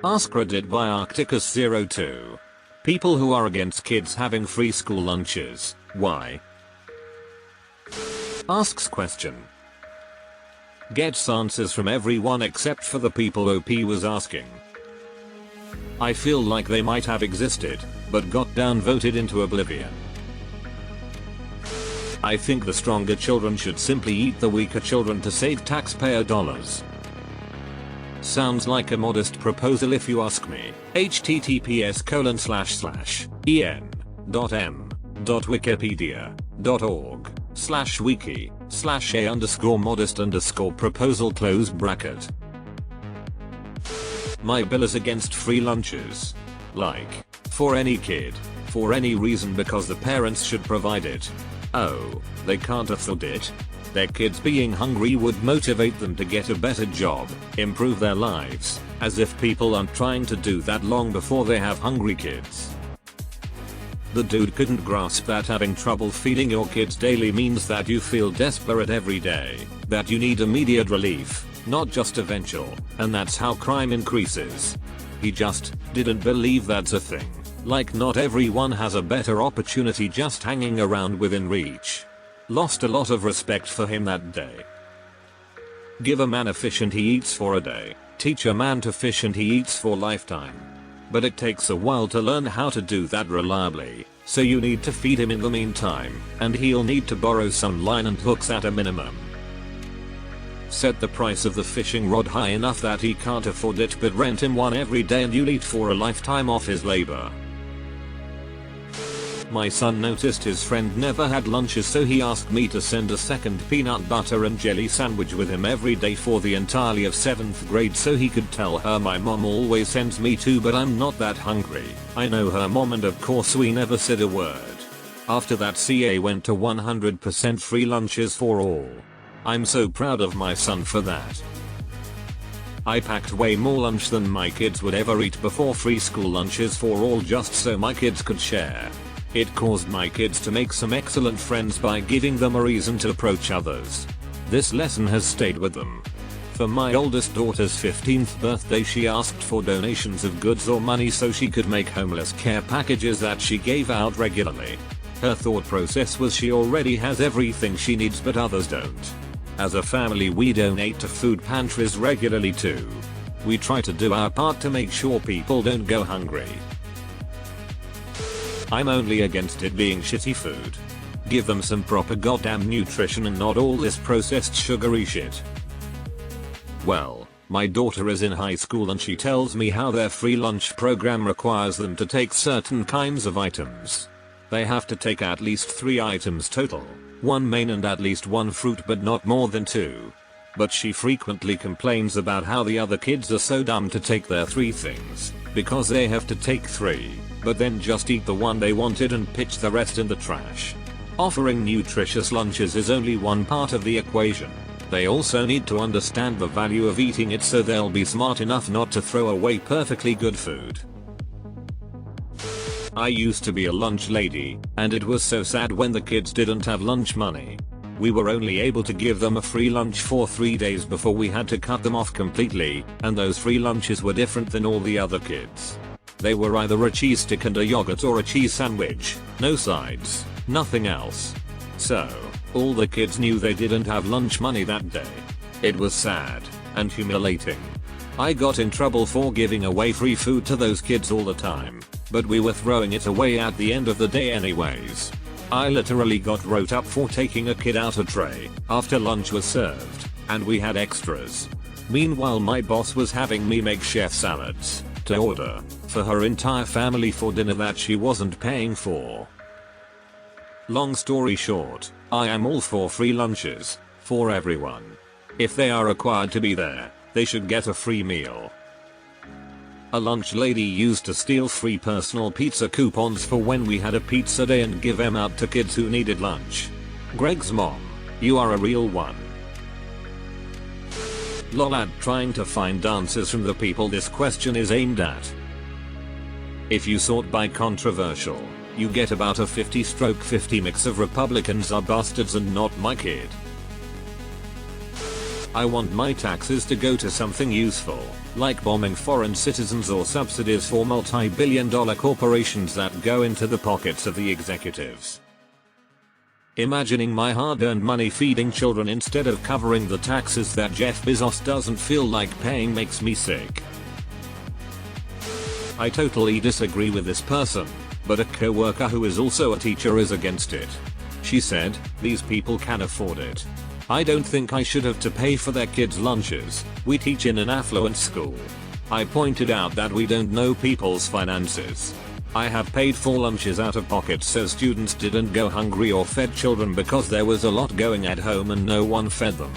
AskReddit by Arcticus02. People who are against kids having free school lunches, why? Asks question. Gets answers from everyone except for the people OP was asking. I feel like they might have existed, but got downvoted into oblivion. I think the stronger children should simply eat the weaker children to save taxpayer dollars. Sounds like a modest proposal if you ask me. https://en.m.wiki/a_modest_proposal . My bill is against free lunches. Like, for any kid, for any reason because the parents should provide it. Oh, they can't afford it? Their kids being hungry would motivate them to get a better job, improve their lives, as if people aren't trying to do that long before they have hungry kids. The dude couldn't grasp that having trouble feeding your kids daily means that you feel desperate every day, that you need immediate relief, not just eventual, and that's how crime increases. He just didn't believe that's a thing, like not everyone has a better opportunity just hanging around within reach. Lost a lot of respect for him that day. Give a man a fish and he eats for a day. Teach a man to fish and he eats for lifetime. But it takes a while to learn how to do that reliably, so you need to feed him in the meantime, and he'll need to borrow some line and hooks at a minimum. Set the price of the fishing rod high enough that he can't afford it, but rent him one every day and you'll eat for a lifetime off his labor. My son noticed his friend never had lunches, so he asked me to send a second peanut butter and jelly sandwich with him every day for the entirety of 7th grade so he could tell her my mom always sends me too, but I'm not that hungry. I know her mom and of course we never said a word. After that CA went to 100% free lunches for all. I'm so proud of my son for that. I packed way more lunch than my kids would ever eat before free school lunches for all just so my kids could share. It caused my kids to make some excellent friends by giving them a reason to approach others. This lesson has stayed with them. For my oldest daughter's 15th birthday, she asked for donations of goods or money so she could make homeless care packages that she gave out regularly. Her thought process was she already has everything she needs but others don't. As a family we donate to food pantries regularly too. We try to do our part to make sure people don't go hungry. I'm only against it being shitty food. Give them some proper goddamn nutrition and not all this processed sugary shit. Well, my daughter is in high school and she tells me how their free lunch program requires them to take certain kinds of items. They have to take at least 3 items total, 1 main and at least 1 fruit but not more than 2. But she frequently complains about how the other kids are so dumb to take their 3 things, because they have to take 3. But then just eat the one they wanted and pitch the rest in the trash. Offering nutritious lunches is only one part of the equation. They also need to understand the value of eating it so they'll be smart enough not to throw away perfectly good food. I used to be a lunch lady, and it was so sad when the kids didn't have lunch money. We were only able to give them a free lunch for 3 days before we had to cut them off completely, and those free lunches were different than all the other kids. They were either a cheese stick and a yogurt or a cheese sandwich, no sides, nothing else. So, all the kids knew they didn't have lunch money that day. It was sad and humiliating. I got in trouble for giving away free food to those kids all the time, but we were throwing it away at the end of the day anyways. I literally got wrote up for taking a kid out a tray after lunch was served, and we had extras. Meanwhile my boss was having me make chef salads to order for her entire family for dinner that she wasn't paying for. Long story short, I am all for free lunches, for everyone. If they are required to be there, they should get a free meal. A lunch lady used to steal free personal pizza coupons for when we had a pizza day and give them out to kids who needed lunch. Greg's mom, you are a real one. Lolad trying to find answers from the people this question is aimed at. If you sort by controversial, you get about a 50/50 mix of Republicans are bastards and not my kid. I want my taxes to go to something useful, like bombing foreign citizens or subsidies for multi-billion-dollar corporations that go into the pockets of the executives. Imagining my hard-earned money feeding children instead of covering the taxes that Jeff Bezos doesn't feel like paying makes me sick. I totally disagree with this person, but a coworker who is also a teacher is against it. She said, "These people can afford it. I don't think I should have to pay for their kids' lunches. We teach in an affluent school." I pointed out that we don't know people's finances. I have paid for lunches out of pocket so students didn't go hungry or fed children because there was a lot going at home and no one fed them.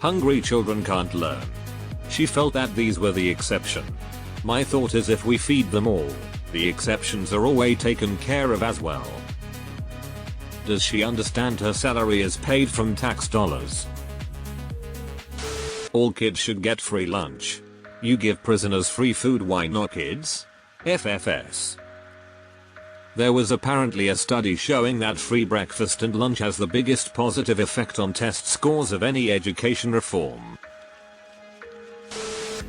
Hungry children can't learn. She felt that these were the exception. My thought is if we feed them all, the exceptions are always taken care of as well. Does she understand her salary is paid from tax dollars? All kids should get free lunch. You give prisoners free food, why not kids? FFS. There was apparently a study showing that free breakfast and lunch has the biggest positive effect on test scores of any education reform.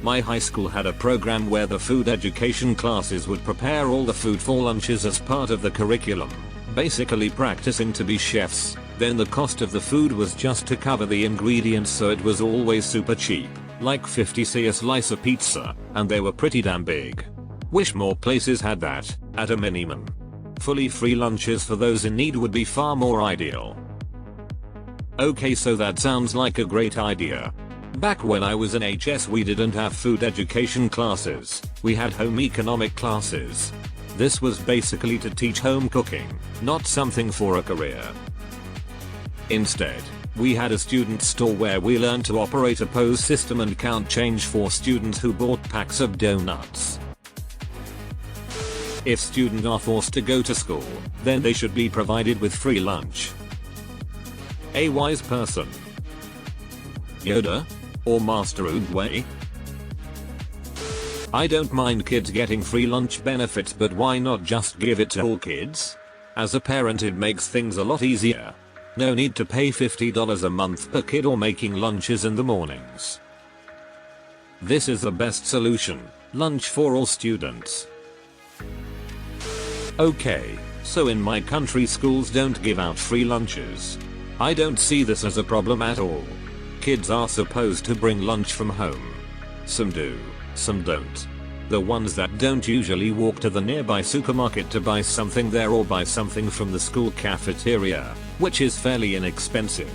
My high school had a program where the food education classes would prepare all the food for lunches as part of the curriculum, basically practicing to be chefs. Then the cost of the food was just to cover the ingredients, so it was always super cheap, like 50 a slice of pizza, and they were pretty damn big. Wish more places had that, at a minimum. Fully free lunches for those in need would be far more ideal. Okay, so that sounds like a great idea. Back when I was in HS we didn't have food education classes, we had home economic classes. This was basically to teach home cooking, not something for a career. Instead, we had a student store where we learned to operate a POS system and count change for students who bought packs of donuts. If students are forced to go to school, then they should be provided with free lunch. A wise person. Yoda? Or Master Oogway? I don't mind kids getting free lunch benefits, but why not just give it to all kids? As a parent it makes things a lot easier. No need to pay $50 a month per kid or making lunches in the mornings. This is the best solution, lunch for all students. Okay, so in my country schools don't give out free lunches. I don't see this as a problem at all. Kids are supposed to bring lunch from home. Some do, some don't. The ones that don't usually walk to the nearby supermarket to buy something there or buy something from the school cafeteria, which is fairly inexpensive.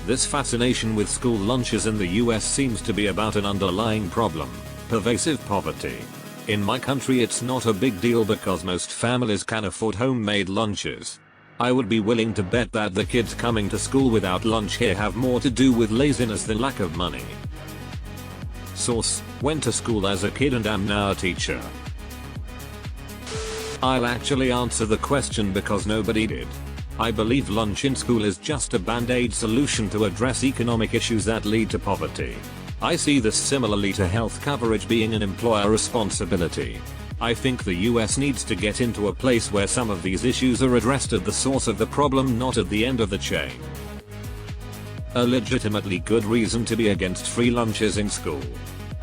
This fascination with school lunches in the US seems to be about an underlying problem: pervasive poverty. In my country it's not a big deal because most families can afford homemade lunches. I would be willing to bet that the kids coming to school without lunch here have more to do with laziness than lack of money. Source: went to school as a kid and am now a teacher. I'll actually answer the question because nobody did. I believe lunch in school is just a band-aid solution to address economic issues that lead to poverty. I see this similarly to health coverage being an employer responsibility. I think the US needs to get into a place where some of these issues are addressed at the source of the problem, not at the end of the chain. A legitimately good reason to be against free lunches in school.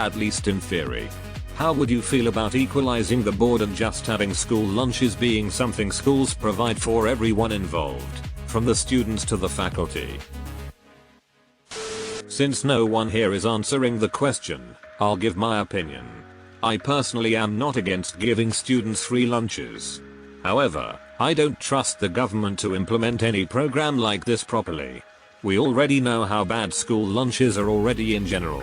At least in theory. How would you feel about equalizing the board and just having school lunches being something schools provide for everyone involved, from the students to the faculty? Since no one here is answering the question, I'll give my opinion. I personally am not against giving students free lunches. However, I don't trust the government to implement any program like this properly. We already know how bad school lunches are already in general.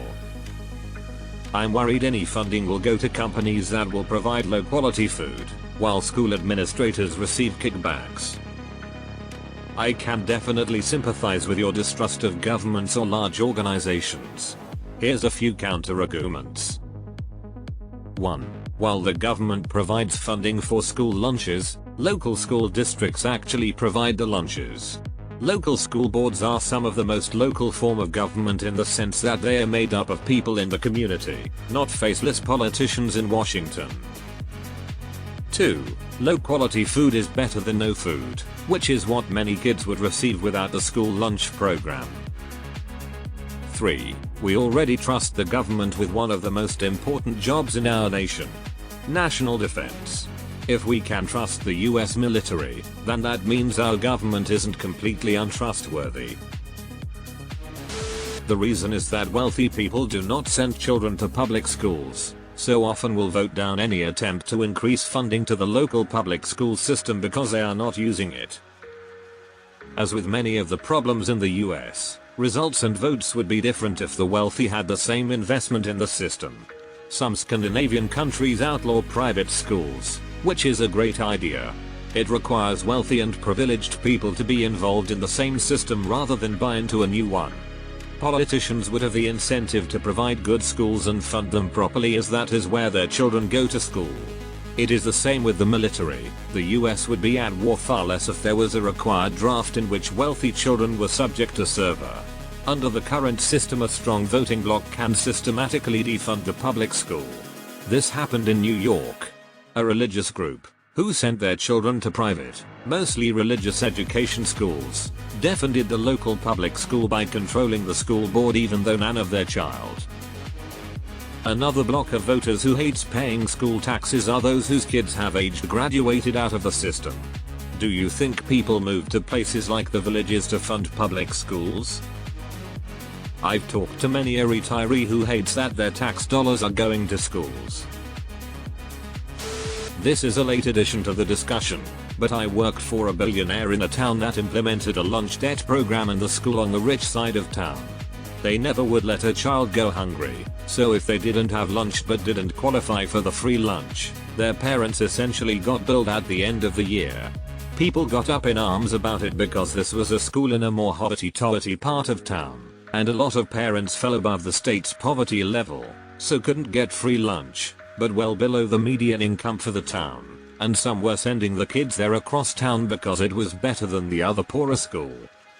I'm worried any funding will go to companies that will provide low quality food, while school administrators receive kickbacks. I can definitely sympathize with your distrust of governments or large organizations. Here's a few counter-arguments. 1. While the government provides funding for school lunches, local school districts actually provide the lunches. Local school boards are some of the most local form of government in the sense that they are made up of people in the community, not faceless politicians in Washington. 2. Low quality food is better than no food, which is what many kids would receive without the school lunch program. 3. We already trust the government with one of the most important jobs in our nation. National defense. If we can trust the US military, then that means our government isn't completely untrustworthy. The reason is that wealthy people do not send children to public schools, so often will vote down any attempt to increase funding to the local public school system because they are not using it. As with many of the problems in the US, results and votes would be different if the wealthy had the same investment in the system. Some Scandinavian countries outlaw private schools, which is a great idea. It requires wealthy and privileged people to be involved in the same system rather than buy into a new one. Politicians would have the incentive to provide good schools and fund them properly, as that is where their children go to school. It is the same with the military. The US would be at war far less if there was a required draft in which wealthy children were subject to serve. Under the current system, a strong voting bloc can systematically defund the public school. This happened in New York. A religious group, who sent their children to private, mostly religious education schools, defunded the local public school by controlling the school board even though none of their child. Another block of voters who hates paying school taxes are those whose kids have aged graduated out of the system. Do you think people move to places like the villages to fund public schools? I've talked to many a retiree who hates that their tax dollars are going to schools. This is a late addition to the discussion, but I worked for a billionaire in a town that implemented a lunch debt program in the school on the rich side of town. They never would let a child go hungry, so if they didn't have lunch but didn't qualify for the free lunch, their parents essentially got billed at the end of the year. People got up in arms about it because this was a school in a more hoity-toity part of town, and a lot of parents fell above the state's poverty level, so couldn't get free lunch, but well below the median income for the town, and some were sending the kids there across town because it was better than the other poorer school.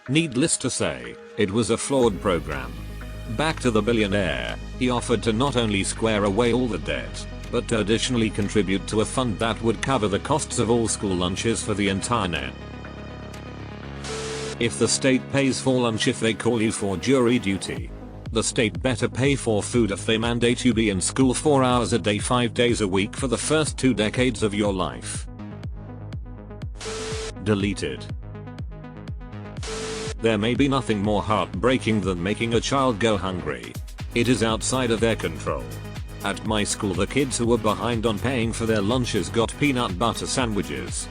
Needless to say, it was a flawed program. Back to the billionaire, he offered to not only square away all the debt, but to additionally contribute to a fund that would cover the costs of all school lunches for the entire net. If the state pays for lunch if they call you for jury duty, the state better pay for food if they mandate you be in school 4 hours a day 5 days a week for the first 2 decades of your life. Deleted. There may be nothing more heartbreaking than making a child go hungry. It is outside of their control. At my school, the kids who were behind on paying for their lunches got peanut butter sandwiches.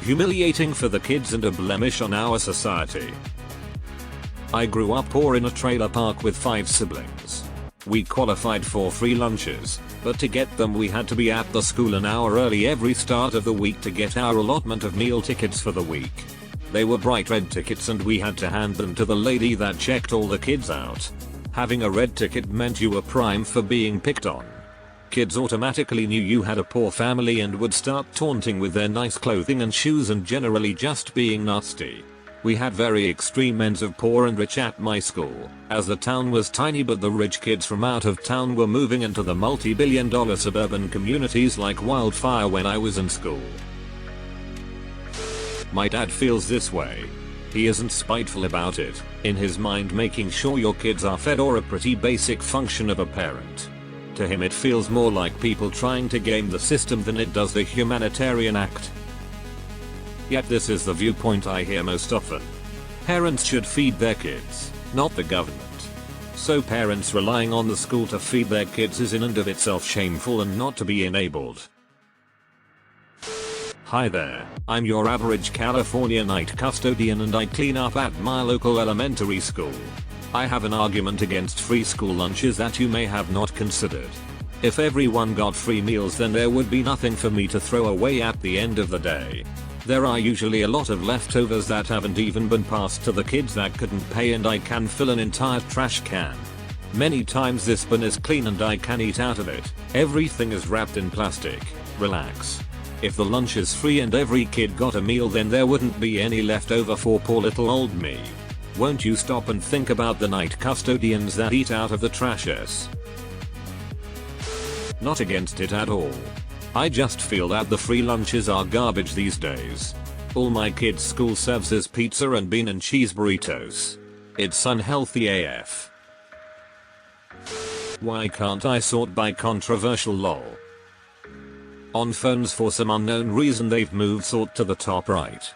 Humiliating for the kids and a blemish on our society. I grew up poor in a trailer park with 5 siblings. We qualified for free lunches, but to get them we had to be at the school an hour early every start of the week to get our allotment of meal tickets for the week. They were bright red tickets and we had to hand them to the lady that checked all the kids out. Having a red ticket meant you were prime for being picked on. Kids automatically knew you had a poor family and would start taunting with their nice clothing and shoes and generally just being nasty. We had very extreme ends of poor and rich at my school, as the town was tiny, but the rich kids from out of town were moving into the multi-billion-dollar suburban communities like wildfire when I was in school. My dad feels this way. He isn't spiteful about it, in his mind making sure your kids are fed or a pretty basic function of a parent. To him it feels more like people trying to game the system than it does the humanitarian act. Yet this is the viewpoint I hear most often. Parents should feed their kids, not the government. So parents relying on the school to feed their kids is in and of itself shameful and not to be enabled. Hi there, I'm your average California night custodian and I clean up at my local elementary school. I have an argument against free school lunches that you may have not considered. If everyone got free meals, then there would be nothing for me to throw away at the end of the day. There are usually a lot of leftovers that haven't even been passed to the kids that couldn't pay, and I can fill an entire trash can. Many times this bin is clean and I can eat out of it. Everything is wrapped in plastic. Relax. If the lunch is free and every kid got a meal, then there wouldn't be any left over for poor little old me. Won't you stop and think about the night custodians that eat out of the trashes? Not against it at all. I just feel that the free lunches are garbage these days. All my kids' school serves is pizza and bean and cheese burritos. It's unhealthy AF. Why can't I sort by controversial lol? On phones for some unknown reason they've moved sort to the top right.